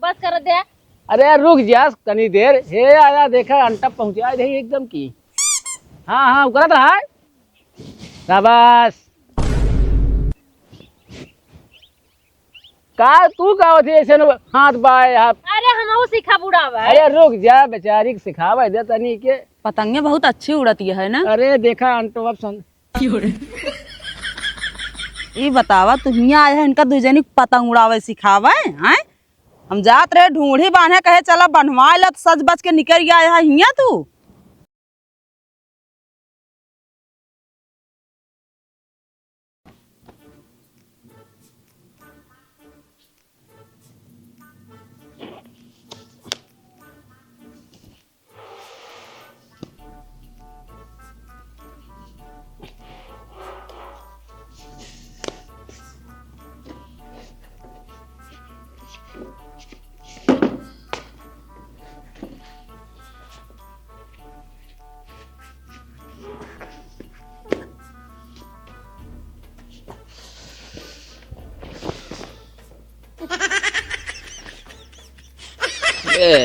बस कर दे। अरे यार रुक जा तनी देर। हे आया देखा अंटा पहुंचा रही एकदम की। हाँ हाँ करत रहा। शाबाश। का तू का होती ऐसे न हाथ बाए हाथ। अरे हम सिखा बुढ़ावा। अरे रुक जा बेचारी सिखावा दे तनी के। पतंगे बहुत अच्छी उड़ती है ना। अरे देखा अंटो अब सुन। ये बतावा तुम यहाँ आए हैं इनका दुजनी पतंग उड़ावे सिखावे हैं। हम जात रहे ढूंढी बांधे कहे चला बनवा ला तो सज बज के निकल गया है हिया तू।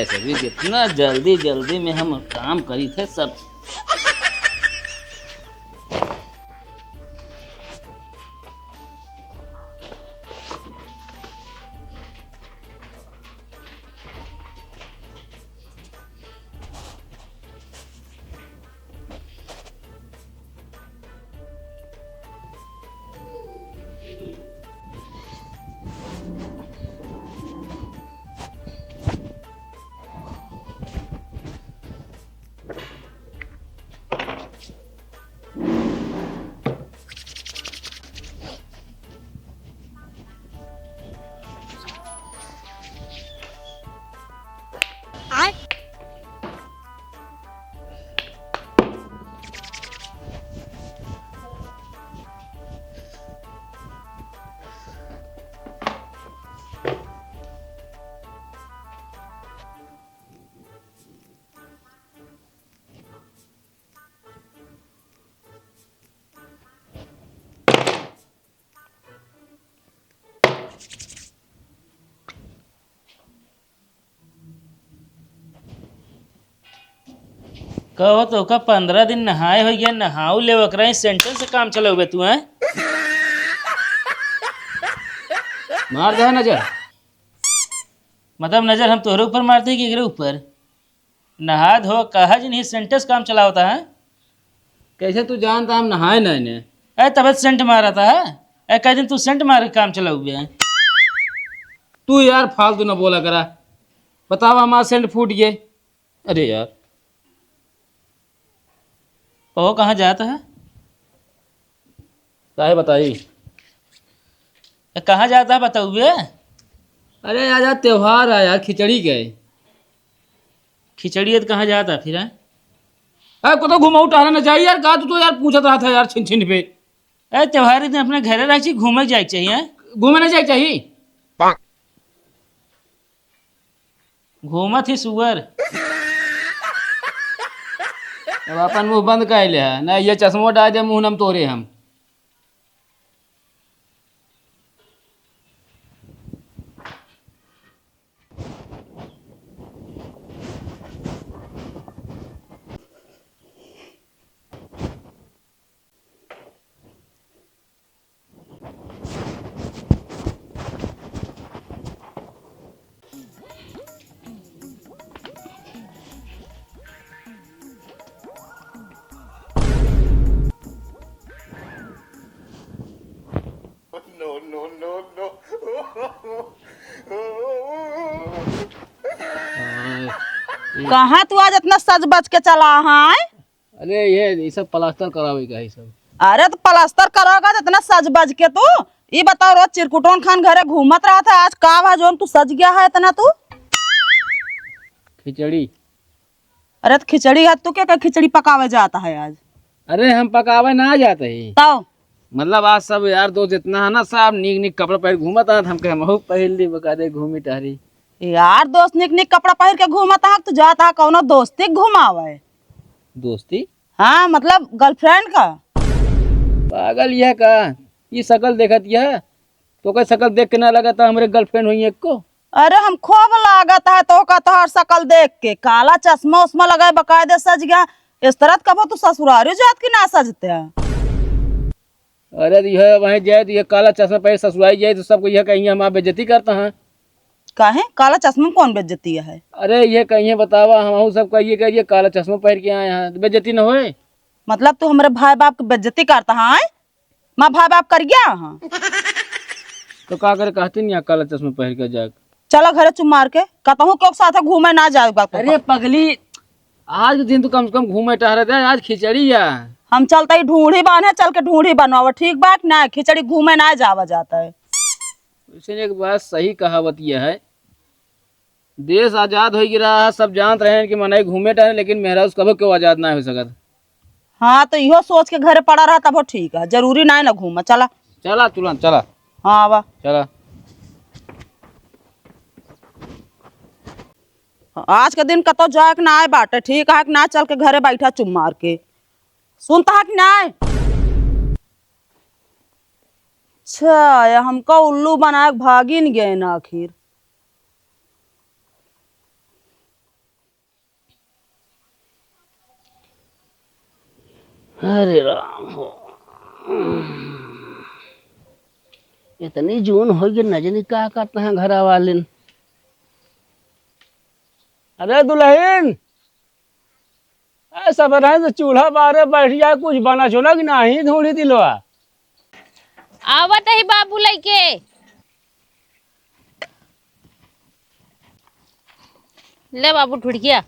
सभी जितना जल्दी जल्दी में हम काम करी थे सब। कहो तो का 15 दिन नहाए हो गया नहाऊ ले वकरा सेंटर से काम चलोगे तू हैं। मार दे नजर। मतलब नजर हम तोहरे ऊपर मारते कि एकरे ऊपर। नहा धो कहा जी नहीं सेंटर से काम चला होता है। कैसे तू जानता हम नहाए नहीं ने। अरे तबत सेंट मारा था है कई दिन तू सेंट मार के काम चला हुए हैं। तू यार फालतू ना बोला करा। बतावा हमारा सेंट फूट गए। अरे यार कहो कहाँ जाता है। काहे बताई। कहाँ जाता है बताओगे। अरे यार त्योहार आया खिचड़ी गए। खिचड़ी है तो कहाँ जाता है फिर है। अरे को तो घुमाऊ टहलना चाहिए यार। कहा तो यार पूछत रहा था यार छिन छिन पे। अरे त्योहार के दिन अपने घरे रह चाहिए घूमे जाए चाहिए। घूमे नहीं जाए चाहिए। घूमा थी सुअर। अब अपन मुंह बंद कर ले है ना। ये चश्मो डाल दे मुंह नम तोरे हम। कहाँ तू आज इतना सज बज के चला है। अरे ये सब प्लास्टर करावे का ही सब। अरे तो प्लास्टर करोगा तो इतना सज बज के तू। ये बताओ रोज चिरकुटोन खान घरे घूमत रहा था आज का भा जोन तू सज गया है इतना तू। खिचड़ी। अरे तो खिचड़ी है तू क्या खिचड़ी पकावे जाता है आज। अरे हम पकावे ना जाते ही। तो मतलब आज सब यार दोस्त जितना है ना सब नीक नीक कपड़ा पहन घूमत था। हम कहे महू पहन ली बका दे घूमी टहरी। यार दोस्त निक निक कपड़ा पहन के घूमता है तू जाता है कौनो दोस्ती घुमावे। दोस्ती। हाँ मतलब गर्लफ्रेंड का। पागल यह का ये शकल देखत यह तो क्या शकल देख के ना लगा था हमारे गर्लफ्रेंड हुई एक को। अरे हम खूब लागत है तो का तोहर शकल देख के, काला चश्मा उस्मा लगाए बकायदे सज गया। इस तरह कबो तू ससुरारी जात की ना सजते है। अरे यह वहीं जाए तो यह काला चश्मा पहले ससुराई जाए तो सबको यह कहीं हमारा बेइज्जती करता है। काहे काला चश्मा में कौन बेइज्जती है? अरे ये कहीं बतावा हम सब कहिए काला चश्मा पहन के आए हैं तो बेइज्जती न होए। मतलब तू हमारे भाई बाप की बेइज्जती करता है? माँ भाई बाप कर गया हाँ। तो का करे कहते नहीं काला चश्मा पहन के जाए। चलो घरे चुम मार के कहता हूँ क्यों साथ घूमे ना जाए बात। अरे पगली आज के दिन तो कम से कम घूमे टहरे दे, आज खिचड़ी या हम चलता ही ढूंढी बांधे, चल के ढूंढी बनवाओ ठीक बात ना, खिचड़ी घूमे ना जावा जाता है। इसलिए एक बात सही कहावत यह है, देश आजाद हो गिरा सब जानते रहे कि मनाई घूमे टहरे लेकिन मेरा उस कभी क्यों आजाद ना हो सकत। हाँ तो इहो सोच के घरे पड़ा रहा तब ठीक है, जरूरी ना है ना घूमा। चला चला तुरंत चला। हाँ आवा चला आज के दिन कतो जाए के ना आए बाटे, ठीक है कि ना चल के घरे बैठा चुम मार के। सुनता है कि ना आए? अच्छा हमको उल्लू बना के भागी नहीं गए ना आखिर। अरे राम हो इतनी जून हो गई नजनी क्या करते हैं घर वाले। अरे दुल्हन ऐसा बना तो चूल्हा बारे बैठ जाए कुछ बना छोना कि नहीं ढूंढी दिलवा। आवत है बाबू लइके। ले बाबू ठुड़किया।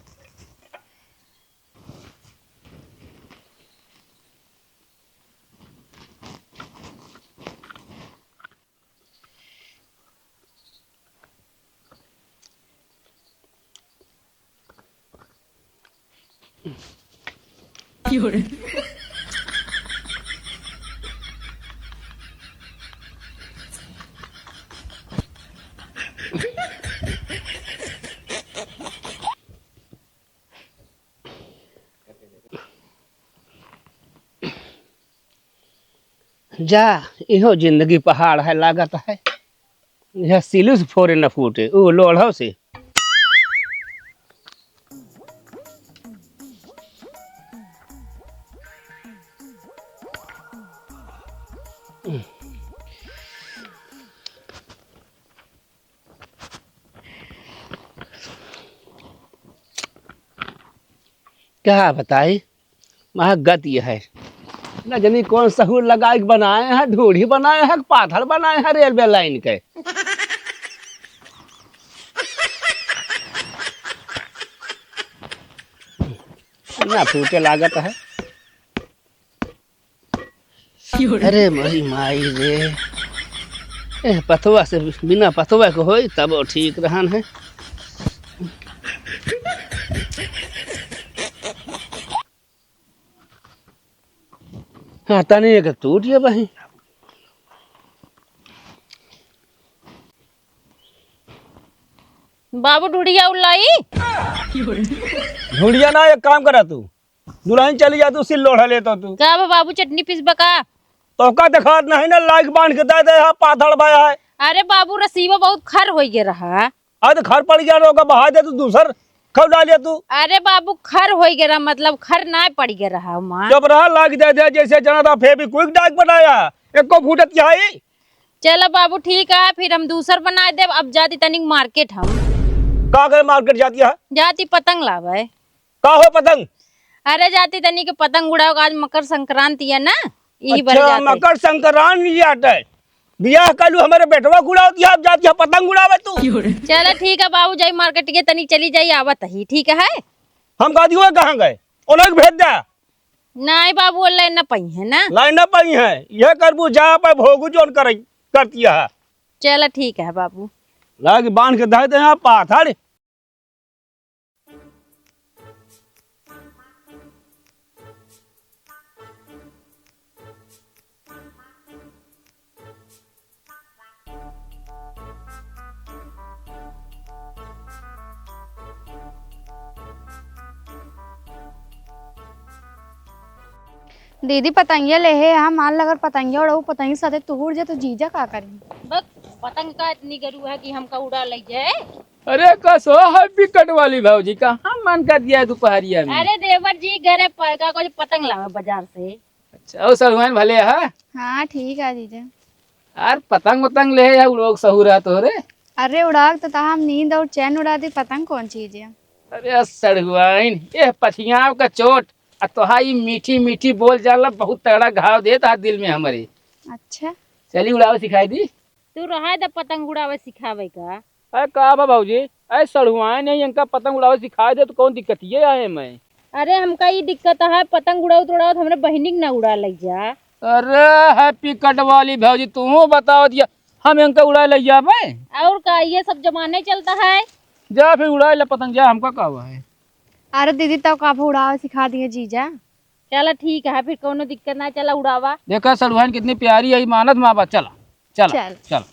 जा इहो जिंदगी पहाड़ है लागत है, यह सिलू से फोरे न फूटे वो लोढ़ो से। क्या बताई वहाँ गत यह है न जानी कौन सहूर लगा के बनाए हैं, ढूढ़ी बनाए हैं, पाथर बनाए हैं रेलवे लाइन के। ना फूटे लागत है। अरे मरी माई रे पथवा से बिना पथवा के होई तब वो ठीक रहन है। हाँ तनी एक टूट गया बही। बाबू ढूढ़िया उलाई। ढूंढिया ना एक काम करा तू दुल्हन चली जा तू सिल लोढ़ा लेता तू का बा बाबू चटनी पीस बका। तो का देखा नहीं ना लाइक बांध के दे दे पाथड़ भाया है। अरे बाबू रसीवा बहुत खर हो गया रहा। अरे घर पड़ गया रोगा बहा दे तू दूसर खब डालिया तू। अरे बाबू खर हो गया रहा, मतलब खर ना पड़ गया रहा माँ। जब रहा लाग दे दे जैसे जना था फेविक्विक डाक बनाया एक को फूटत क्या है। चलो बाबू ठीक है फिर हम दूसर बना दे। अब जाती तनिक मार्केट हम का करे मार्केट जाती है जाती पतंग लावे। का हो पतंग। अरे जाती तनिक पतंग उड़ाओ, आज मकर संक्रांति है ना यही बार अच्छा जाते। मकर संक्रांति आता है बियाह कलू हमारे बेटवा गुड़ाती है, अब जाती है पतंग उड़ावे तू। चलो ठीक है बाबू जाई मार्केट के तनिक चली जाई आवत ही ठीक है। हम कहा दियो कहाँ गए उन्हें भेज दे। नहीं बाबू अल्लाह न पई है ना। लाइन पाई है यह करबू जा पे भोगू जोन करती है। चलो ठीक है बाबू। लाग बांध के दे दे यहाँ पाथड़। दीदी पतंगिया ले है हम मान लगर पतंगिया उड़ाऊ पतंगी साथे तुहुर जे तो जीजा का करी। बस पतंग का इतनी गरू है कि हमका उड़ा ले जाए। अरे कसो है विकट वाली भाजी कहाँ मन कर दिया है दोपहरिया में। अरे देवर जी घरे का कुछ पतंग लावे बाजार से। अच्छा ओ सलमान भले है। हाँ ठीक है जीजा। यार पतंग उतंग ले या लोग सहूर है तोरे। अरे उड़ाक तो हम नींद और चैन उड़ा दी, पतंग कौन चीज है। अरे सड़ुआइन ये पछियाव का चोट आ तोहाई मीठी मीठी बोल जाला बहुत तगड़ा घाव देता दिल में हमारे। अच्छा चली उड़ावे सिखाई दी। तू रहा दे पतंग उड़ावे सिखावे का। अरे का बा भाजी अरे सड़ुआइन नहीं इनका पतंग उड़ावे सिखाई दे तो कौन दिक्कत ये आए मैं। अरे हमका ये दिक्कत है पतंग उड़ाओ तो उड़ाओ हमरे बहिनी के ना उड़ा ले जा। अरे हैप्पी कट वाली भाजी तू बताओ दिया हम इनका उड़ा ले जाबे। और का ये सब जमाने चलता है। जा फिर उड़ा ले पतंग जा हमका का हुआ है। अरे दीदी तब का उड़ावे सिखा दिए जीजा। चला ठीक है फिर कोनो दिक्कत ना, चला उड़ावा। देखा सड़ुआइन कितनी प्यारी है मानत माँ बाप। चला चला चल। चल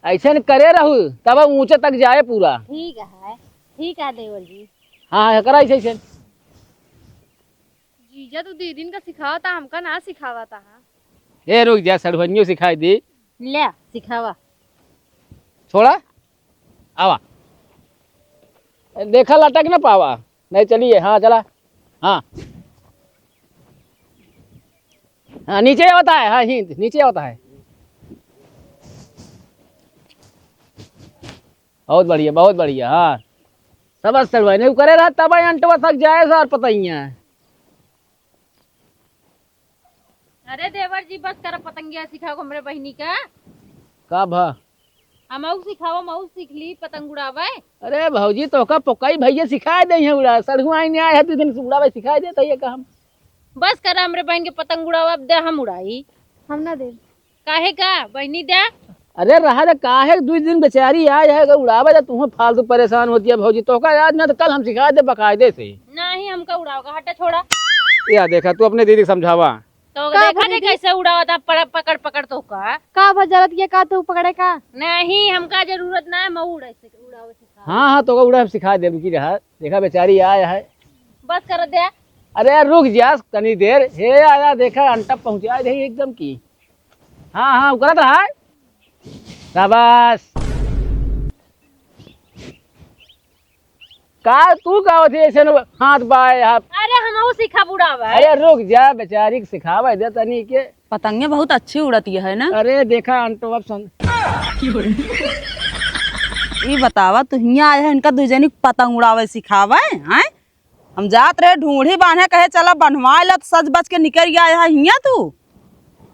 ऐसे करे रहू तब ऊंचे तक जाए पूरा। ठीक है देवर जी। हाँ करा ऐसे ऐसे। जीजा तू दीदी का सिखावा था, हमका ना सिखावा था। ए रुक जा सड़ुआइनियों सिखाई दी। ले सिखावा। छोड़ा आवा देखा लटक ना पावा नहीं। चलिए हाँ चला। हाँ हाँ नीचे होता है। हाँ ही नीचे होता है। बहुत बढ़िया बहुत बढ़िया। हाँ सब सड़वाई नहीं करे रहा तब अंटवा सक जाए सर पता ही है। अरे देवर जी बस कर पतंगिया सिखाओ हमरे बहिनी का भा हम सिखाओ मऊ सीख ली पतंग उड़ावे। अरे भौजी तो का पोकाई भैया सिखाए दे हैं उड़ा सड़हुआ नहीं आए है तो दिन उड़ावे सिखाए देता है का हम। बस कर हमरे बहन के पतंग उड़ावा अब दे हम उड़ाई। हम ना दे। काहे का बहनी दे। अरे रहा दे काहे 2 दिन बेचारी आ जाएगा उड़ावे जा तू फालतू परेशान होती है भौजी तो का याद ना तो कल हम सिखा दे बकायदे से। नहीं हमका उड़ाओगा हटा छोड़ा। या देखा तू अपने दीदी समझावा। तो देखा नहीं कैसे उड़ावा था पकड़ पकड़ तो का वजरत ये का तू पकड़े का। नहीं हमका जरूरत ना है मऊ उड़ावे सिखा। हाँ हाँ तो उड़ा हम सिखा दे की रहा देखा बेचारी आया है। बस कर दे। अरे रुक जा तनी देर हे आया देखा अंटा पहुंचा दे एकदम की। हाँ हाँ करत रहा शाबाश। का तू का होती ऐसे हाथ बाए हाथ। अरे हम सिखा उड़ावा। अरे रुक जा बेचारी के सिखावा दे तनी के। पतंगे बहुत अच्छी उड़ती है ना। अरे देखा अंटो अब सुन ये बतावा तू हियाँ आया है इनका दूजनी पतंग उड़ावे सिखावा है। हम जात रहे ढूंढी बांधे कहे चला बनवा ला तो सज बच के निकल गया है हियाँ तू।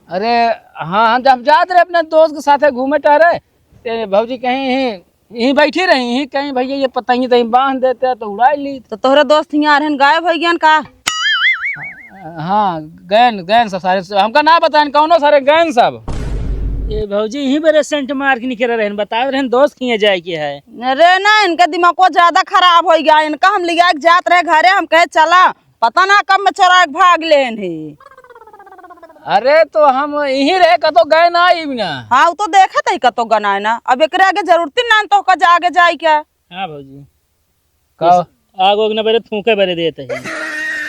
अरे हाँ हम जब जाते रहे अपने दोस्त के साथ घूमे टहरे ते भौजी कहीं यहीं बैठी रही यहीं कहीं भैया ये पतंगी तहीं बांध देते तो उड़ा ली। तो तोहरे दोस्त हियाँ रहन गायब हो गया का। हाँ गैन गैन सब सारे हमका ना बताएं कौनो सारे गैन सब। ये भौजी यहीं पर सेंट मार के निकल रहे बता रहे दोस्त किए जाए के है। अरे ना इनका दिमाग को ज्यादा खराब हो गया इनका। हम लिया के जात रहे घरे हम कहे चला पता ना कब में चोरा के भाग लेन है। अरे तो हम यहीं रहे कतो गए ना आई बिना। हाँ वो तो देखा था कतो गनाए ना अब एक आगे जरूरत ना तो का आगे जाए क्या। हाँ भौजी का आग उग न बरे थूके बरे देते है।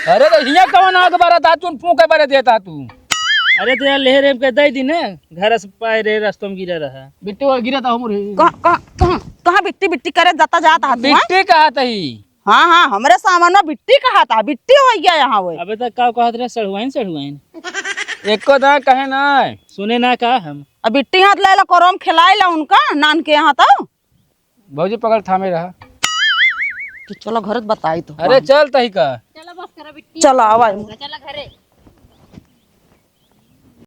अरे तो हिया कौन आग बारा था तू फूके बारे देता तू। अरे तो यार लेहरे के दई दिन घर से पाए रे रास्तों में गिरा रहा। बिट्टी वो गिरा था हमरे। कहाँ बिट्टी बिट्टी करे जाता जाता बिट्टी कहा तही। हाँ हाँ हमारे सामान में बिट्टी कहा था बिट्टी हो गया यहाँ वो। अबे तक का कहत रहे सड़ुआइन एको दा कहे ना सुने ना का हम। अब बिट्टी हाथ ले ला कोरम खिलाए ला उनका नान के यहाँ तो। भौजी पकड़ थामे रहा। तो चलो घर बताई तो। अरे चल तही का चला बस कर बिट्टी। चलो आवा चला घरे।